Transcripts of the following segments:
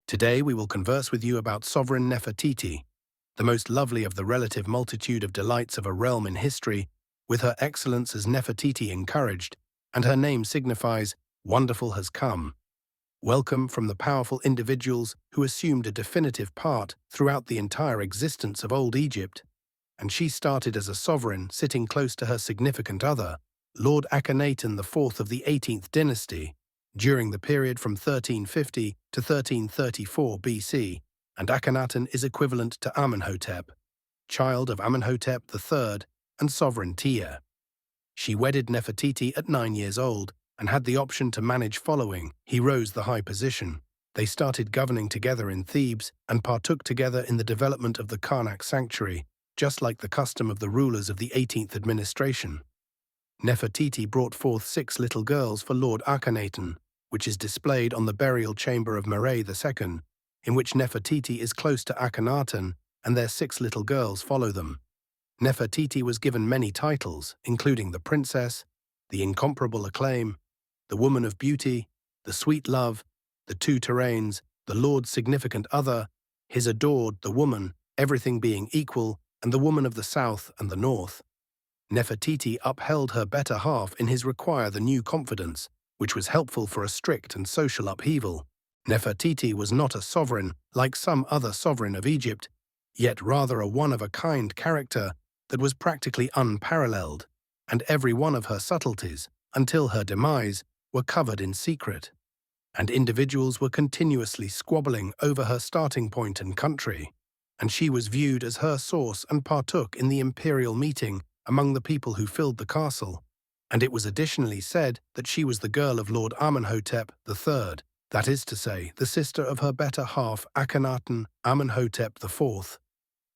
Today we will converse with you about sovereign Nefertiti, the most lovely of the relative multitude of delights of a realm in history, with her excellence as Nefertiti encouraged, and her name signifies, "Wonderful has come." Welcome from the powerful individuals who assumed a definitive part throughout the entire existence of Old Egypt, and she started as a sovereign sitting close to her significant other, Lord Akhenaten IV of the 18th Dynasty, during the period from 1350 to 1334 BC, and Akhenaten is equivalent to Amenhotep, child of Amenhotep III and sovereign Tiye. She wedded Nefertiti at 9 years old and had the option to manage following. He rose the high position. They started governing together in Thebes and partook together in the development of the Karnak sanctuary, just like the custom of the rulers of the 18th administration. Nefertiti brought forth 6 little girls for Lord Akhenaten, which is displayed on the burial chamber of Murray II, in which Nefertiti is close to Akhenaten and their 6 little girls follow them. Nefertiti was given many titles, including the Princess, the Incomparable Acclaim, the Woman of Beauty, the Sweet Love, the Two Terrains, the Lord's Significant Other, His Adored, the Woman, everything being equal, and the Woman of the South and the North. Nefertiti upheld her better half in his require the new confidence, which was helpful for a strict and social upheaval. Nefertiti was not a sovereign like some other sovereign of Egypt, yet rather a one-of-a-kind character that was practically unparalleled, and every one of her subtleties, until her demise, were covered in secret, and individuals were continuously squabbling over her starting point and country, and she was viewed as her source and partook in the imperial meeting among the people who filled the castle, and it was additionally said that she was the girl of Lord Amenhotep III, that is to say, the sister of her better half Akhenaten Amenhotep IV,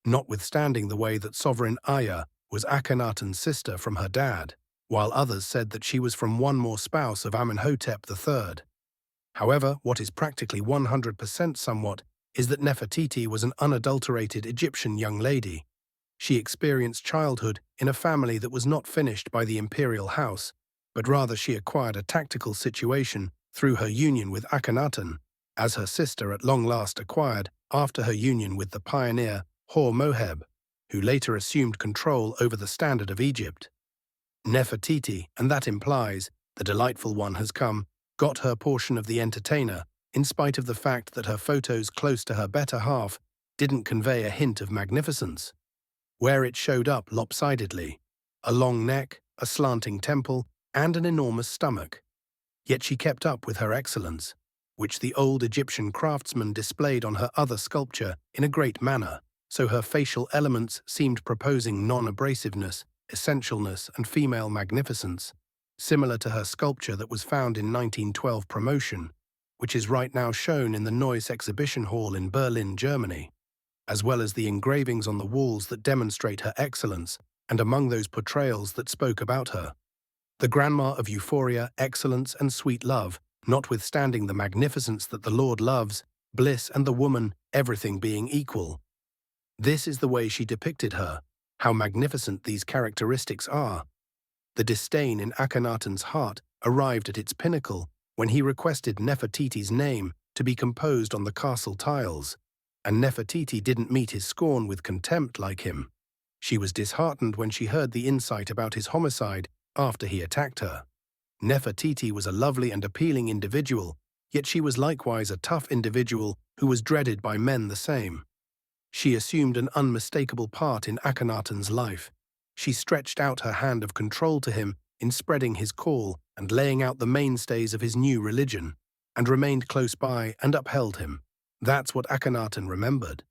notwithstanding the way that sovereign Aya was Akhenaten's sister from her dad, while others said that she was from one more spouse of Amenhotep III. However, what is practically 100% somewhat is that Nefertiti was an unadulterated Egyptian young lady. She experienced childhood in a family that was not finished by the imperial house, but rather she acquired a tactical situation through her union with Akhenaten, as her sister at long last acquired after her union with the pioneer Hor-Moheb, who later assumed control over the standard of Egypt. Nefertiti, and that implies the delightful one has come, got her portion of the entertainer, in spite of the fact that her photos close to her better half didn't convey a hint of magnificence, where it showed up lopsidedly, a long neck, a slanting temple, and an enormous stomach. Yet she kept up with her excellence, which the old Egyptian craftsman displayed on her other sculpture in a great manner, so her facial elements seemed proposing non-abrasiveness, essentialness, and female magnificence, similar to her sculpture that was found in 1912 Promotion, which is right now shown in the Neuss Exhibition Hall in Berlin, Germany, as well as the engravings on the walls that demonstrate her excellence, and among those portrayals that spoke about her. The grandma of euphoria, excellence, and sweet love, notwithstanding the magnificence that the Lord loves, bliss, and the woman, everything being equal. This is the way she depicted her, how magnificent these characteristics are. The disdain in Akhenaten's heart arrived at its pinnacle when he requested Nefertiti's name to be composed on the castle tiles, and Nefertiti didn't meet his scorn with contempt like him. She was disheartened when she heard the insight about his homicide after he attacked her. Nefertiti was a lovely and appealing individual, yet she was likewise a tough individual who was dreaded by men the same. She assumed an unmistakable part in Akhenaten's life. She stretched out her hand of control to him in spreading his call and laying out the mainstays of his new religion, and remained close by and upheld him. That's what Akhenaten remembered.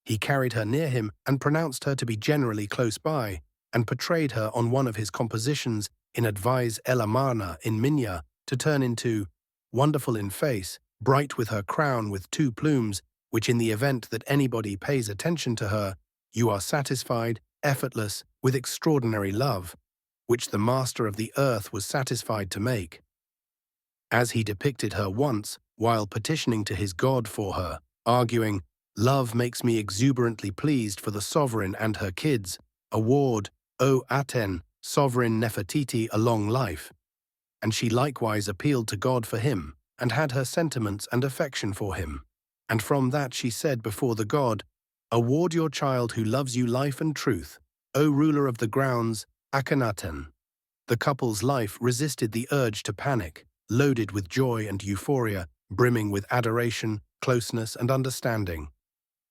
He carried her near him and pronounced her to be generally close by, and portrayed her on one of his compositions in Advise El Amarna in Minya to turn into wonderful in face, bright with her crown with 2 plumes, which in the event that anybody pays attention to her, you are satisfied, effortless, with extraordinary love, which the master of the earth was satisfied to make. As he depicted her once, while petitioning to his God for her, arguing, "Love makes me exuberantly pleased for the sovereign and her kids. Award, O Aten, sovereign Nefertiti, a long life." And she likewise appealed to God for him, and had her sentiments and affection for him. And from that she said before the god, "Award your child who loves you life and truth, O ruler of the grounds, Akhenaten." The couple's life resisted the urge to panic, loaded with joy and euphoria, brimming with adoration, closeness, and understanding.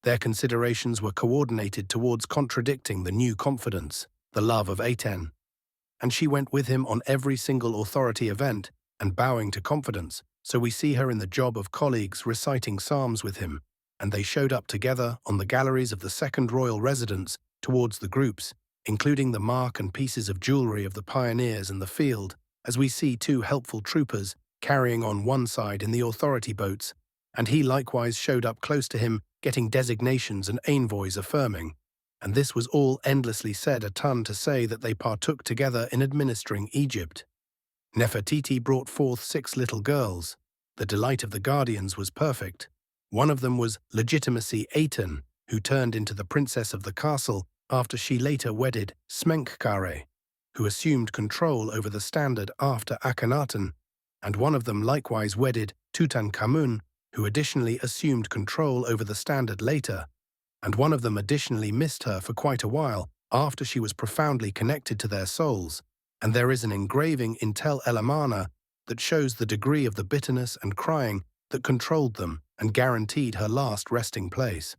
Their considerations were coordinated towards contradicting the new confidence, the love of Aten. And she went with him on every single authority event and bowing to confidence, so we see her in the job of colleagues reciting psalms with him, and they showed up together on the galleries of the second royal residence towards the groups, including the mark and pieces of jewelry of the pioneers in the field, as we see two helpful troopers carrying on one side in the authority boats, and he likewise showed up close to him, getting designations and envoys affirming. And this was all endlessly said a ton to say that they partook together in administering Egypt. Nefertiti brought forth 6 little girls. The delight of the guardians was perfect. One of them was Legitimacy Aten, who turned into the princess of the castle after she later wedded Smenkhkare, who assumed control over the standard after Akhenaten, and one of them likewise wedded Tutankhamun, who additionally assumed control over the standard later, and one of them additionally missed her for quite a while after she was profoundly connected to their souls, and there is an engraving in Tel El Amarna that shows the degree of the bitterness and crying that controlled them and guaranteed her last resting place.